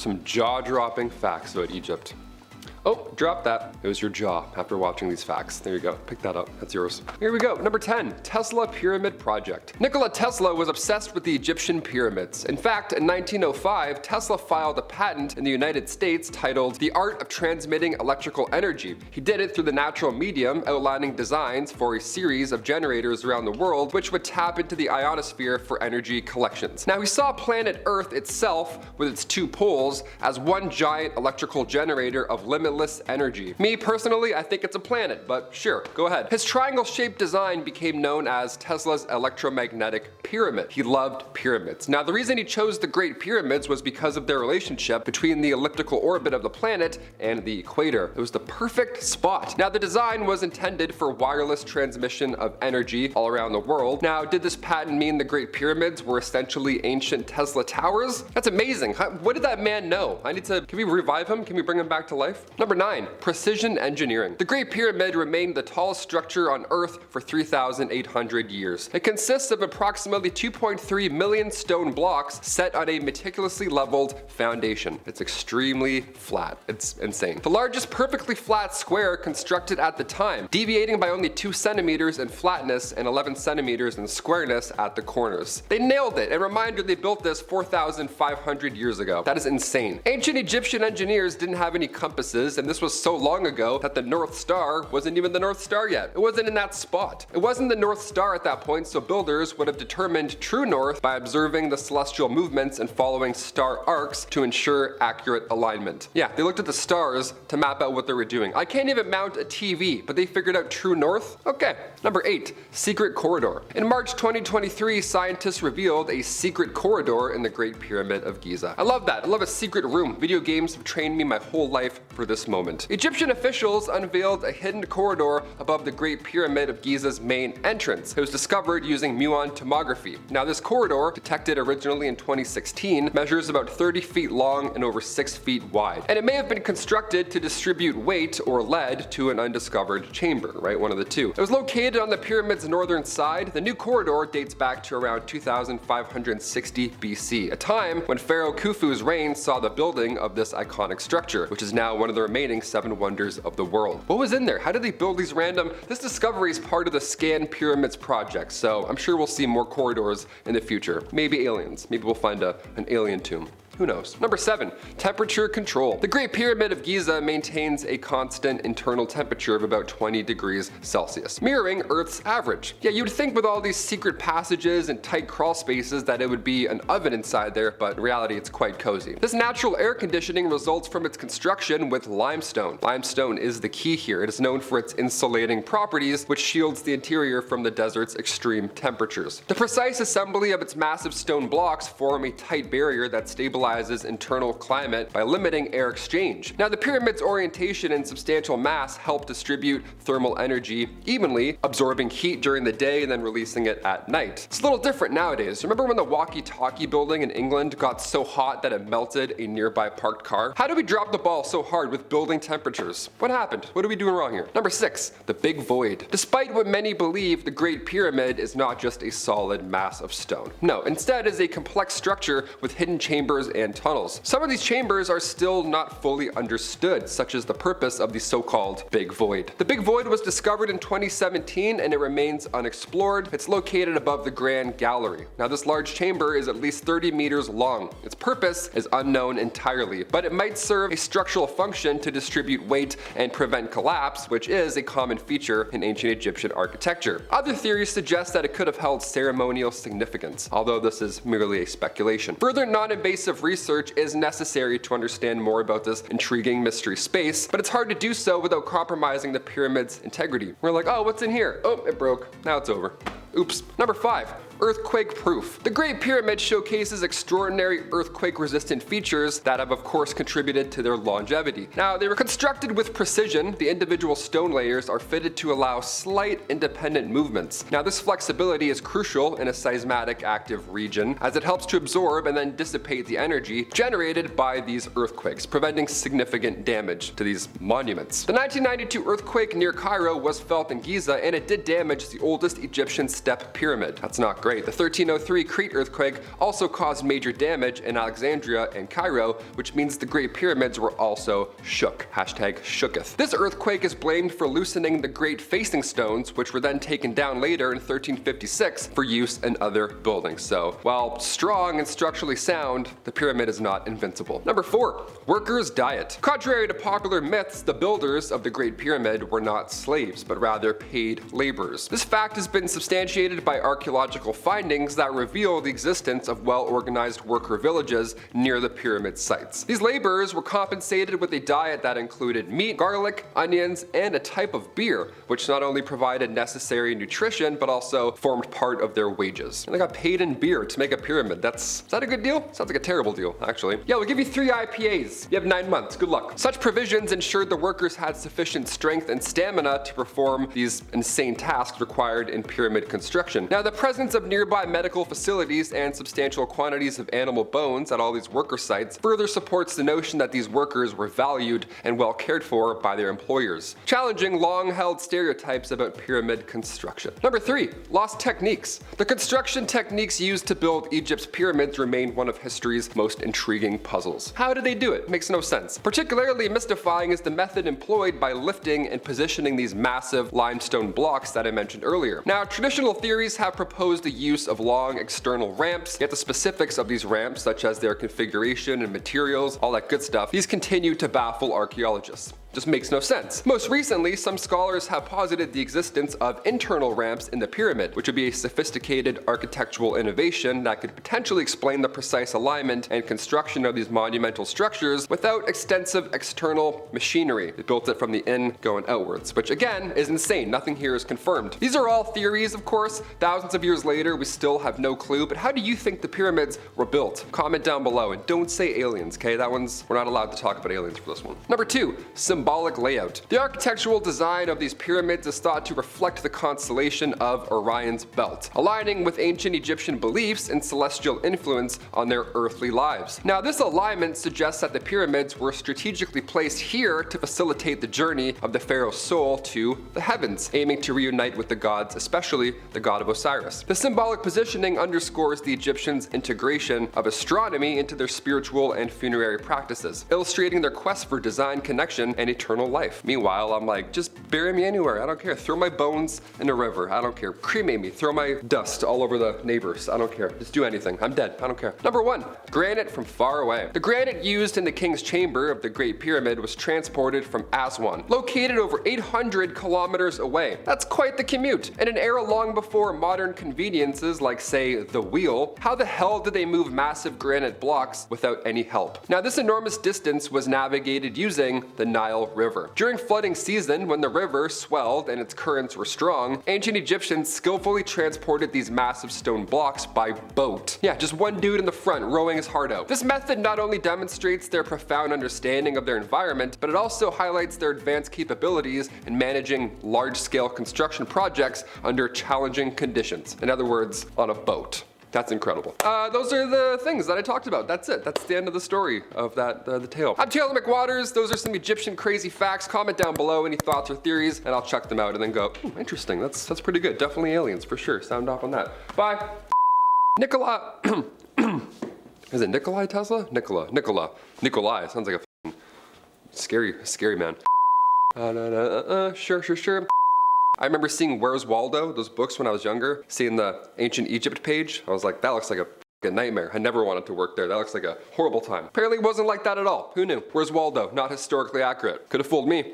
Some jaw-dropping facts about Egypt. Oh, drop that. It was your jaw after watching these facts. There you go. Pick that up. That's yours. Here we go. Number 10. Tesla Pyramid Project. Nikola Tesla was obsessed with the Egyptian pyramids. In fact, in 1905, Tesla filed a patent in the United States titled The Art of Transmitting Electrical Energy. He did it through the natural medium, outlining designs for a series of generators around the world which would tap into the ionosphere for energy collections. Now, he saw planet Earth itself, with its two poles, as one giant electrical generator of limitless energy. Me personally, I think it's a planet, but sure, go ahead. His triangle-shaped design became known as Tesla's electromagnetic pyramid. He loved pyramids. Now, the reason he chose the Great Pyramids was because of their relationship between the elliptical orbit of the planet and the equator. It was the perfect spot. Now, the design was intended for wireless transmission of energy all around the world. Now, did this patent mean the Great Pyramids were essentially ancient Tesla towers? That's amazing. What did that man know? Can we revive him? Can we bring him back to life? Number 9. Precision engineering. The Great Pyramid remained the tallest structure on Earth for 3,800 years. It consists of approximately 2.3 million stone blocks set on a meticulously leveled foundation. It's extremely flat. It's insane. The largest perfectly flat square constructed at the time, deviating by only 2 centimeters in flatness and 11 centimeters in squareness at the corners. They nailed it. And reminder, they built this 4,500 years ago. That is insane. Ancient Egyptian engineers didn't have any compasses, and this was so long ago that the North Star wasn't even the North Star yet. It wasn't in that spot. It wasn't the North Star at that point, so builders would have determined true north by observing the celestial movements and following star arcs to ensure accurate alignment. Yeah, they looked at the stars to map out what they were doing. I can't even mount a TV, but they figured out true north? Okay. Number 8. Secret corridor. In March 2023, scientists revealed a secret corridor in the Great Pyramid of Giza. I love that. I love a secret room. Video games have trained me my whole life for this moment. Egyptian officials unveiled a hidden corridor above the Great Pyramid of Giza's main entrance. It was discovered using muon tomography. Now, this corridor, detected originally in 2016, measures about 30 feet long and over 6 feet wide. And it may have been constructed to distribute weight or lead to an undiscovered chamber, right? One of the two. It was located on the pyramid's northern side. The new corridor dates back to around 2560 BC, a time when Pharaoh Khufu's reign saw the building of this iconic structure, which is now one of the remaining 7 wonders of the world. What was in there? How did they build these random? This discovery is part of the Scan Pyramids project, so I'm sure we'll see more corridors in the future. Maybe aliens. Maybe we'll find an alien tomb. Who knows? Number 7. Temperature control. The Great Pyramid of Giza maintains a constant internal temperature of about 20 degrees Celsius, mirroring Earth's average. Yeah, you'd think with all these secret passages and tight crawl spaces that it would be an oven inside there, but in reality it's quite cozy. This natural air conditioning results from its construction with limestone. Limestone is the key here. It is known for its insulating properties, which shields the interior from the desert's extreme temperatures. The precise assembly of its massive stone blocks form a tight barrier that stabilizes internal climate by limiting air exchange. Now, the pyramid's orientation and substantial mass help distribute thermal energy evenly, absorbing heat during the day and then releasing it at night. It's a little different nowadays. Remember when the walkie-talkie building in England got so hot that it melted a nearby parked car? How did we drop the ball so hard with building temperatures? What happened? What are we doing wrong here? Number 6. The Big Void. Despite what many believe, the Great Pyramid is not just a solid mass of stone. No, instead it is a complex structure with hidden chambers and tunnels. Some of these chambers are still not fully understood, such as the purpose of the so-called Big Void. The Big Void was discovered in 2017 and it remains unexplored. It's located above the Grand Gallery. Now, this large chamber is at least 30 meters long. Its purpose is unknown entirely, but it might serve a structural function to distribute weight and prevent collapse, which is a common feature in ancient Egyptian architecture. Other theories suggest that it could have held ceremonial significance, although this is merely a speculation. Further non-invasive research is necessary to understand more about this intriguing mystery space, but it's hard to do so without compromising the pyramid's integrity. We're like, oh, what's in here? Oh, it broke. Now it's over. Oops. Number 5. Earthquake proof. The Great Pyramid showcases extraordinary earthquake-resistant features that have of course contributed to their longevity. Now, they were constructed with precision. The individual stone layers are fitted to allow slight independent movements. Now, this flexibility is crucial in a seismic active region, as it helps to absorb and then dissipate the energy generated by these earthquakes, preventing significant damage to these monuments. The 1992 earthquake near Cairo was felt in Giza, and it did damage the oldest Egyptian step pyramid. That's not great. great. The 1303 Crete earthquake also caused major damage in Alexandria and Cairo, which means the Great Pyramids were also shook. Hashtag shooketh. This earthquake is blamed for loosening the great facing stones, which were then taken down later in 1356 for use in other buildings. So, while strong and structurally sound, the pyramid is not invincible. Number 4. Workers' diet. Contrary to popular myths, the builders of the Great Pyramid were not slaves, but rather paid laborers. This fact has been substantiated by archaeological findings that reveal the existence of well-organized worker villages near the pyramid sites. These laborers were compensated with a diet that included meat, garlic, onions, and a type of beer, which not only provided necessary nutrition, but also formed part of their wages. And they got paid in beer to make a pyramid. Is that a good deal? Sounds like a terrible deal, actually. Yeah, we'll give you 3 IPAs. You have 9 months. Good luck. Such provisions ensured the workers had sufficient strength and stamina to perform these insane tasks required in pyramid construction. Now, the presence of nearby medical facilities and substantial quantities of animal bones at all these worker sites further supports the notion that these workers were valued and well cared for by their employers, challenging long-held stereotypes about pyramid construction. Number 3. Lost techniques. The construction techniques used to build Egypt's pyramids remain one of history's most intriguing puzzles. How did they do it? Makes no sense. Particularly mystifying is the method employed by lifting and positioning these massive limestone blocks that I mentioned earlier. Now, traditional theories have proposed the use of long external ramps, yet the specifics of these ramps, such as their configuration and materials, all that good stuff, these continue to baffle archaeologists. Just makes no sense. Most recently, some scholars have posited the existence of internal ramps in the pyramid, which would be a sophisticated architectural innovation that could potentially explain the precise alignment and construction of these monumental structures without extensive external machinery. They built it from the in going outwards, which again is insane. Nothing here is confirmed. These are all theories, of course. Thousands of years later, we still have no clue, but how do you think the pyramids were built? Comment down below, and don't say aliens, okay? We're not allowed to talk about aliens for this one. Number 2. Symbolic layout. The architectural design of these pyramids is thought to reflect the constellation of Orion's belt, aligning with ancient Egyptian beliefs and celestial influence on their earthly lives. Now, this alignment suggests that the pyramids were strategically placed here to facilitate the journey of the pharaoh's soul to the heavens, aiming to reunite with the gods, especially the god of Osiris. The symbolic positioning underscores the Egyptians' integration of astronomy into their spiritual and funerary practices, illustrating their quest for design connection and eternal life. Meanwhile, I'm like, just bury me anywhere. I don't care. Throw my bones in a river. I don't care. Cremate me. Throw my dust all over the neighbors. I don't care. Just do anything. I'm dead. I don't care. Number 1. Granite from far away. The granite used in the king's chamber of the Great Pyramid was transported from Aswan, located over 800 kilometers away. That's quite the commute. In an era long before modern conveniences like, say, the wheel, how the hell did they move massive granite blocks without any help? Now, this enormous distance was navigated using the Nile River. During flooding season, when the river swelled and its currents were strong, ancient Egyptians skillfully transported these massive stone blocks by boat. Yeah, just one dude in the front rowing his heart out. This method not only demonstrates their profound understanding of their environment, but it also highlights their advanced capabilities in managing large-scale construction projects under challenging conditions. In other words, on a boat. That's incredible. Those are the things that I talked about. That's it. That's the end of the story of the tale. I'm Taylor McWaters. Those are some Egyptian crazy facts. Comment down below any thoughts or theories, and I'll check them out and then go, interesting. That's pretty good. Definitely aliens for sure. Sound off on that. Bye. Nikola. Is it Nikolai Tesla? Nikolai. Sounds like a scary man. Sure. I remember seeing Where's Waldo, those books when I was younger, seeing the ancient Egypt page. I was like, that looks like a nightmare. I never wanted to work there. That looks like a horrible time. Apparently it wasn't like that at all. Who knew? Where's Waldo? Not historically accurate. Could have fooled me.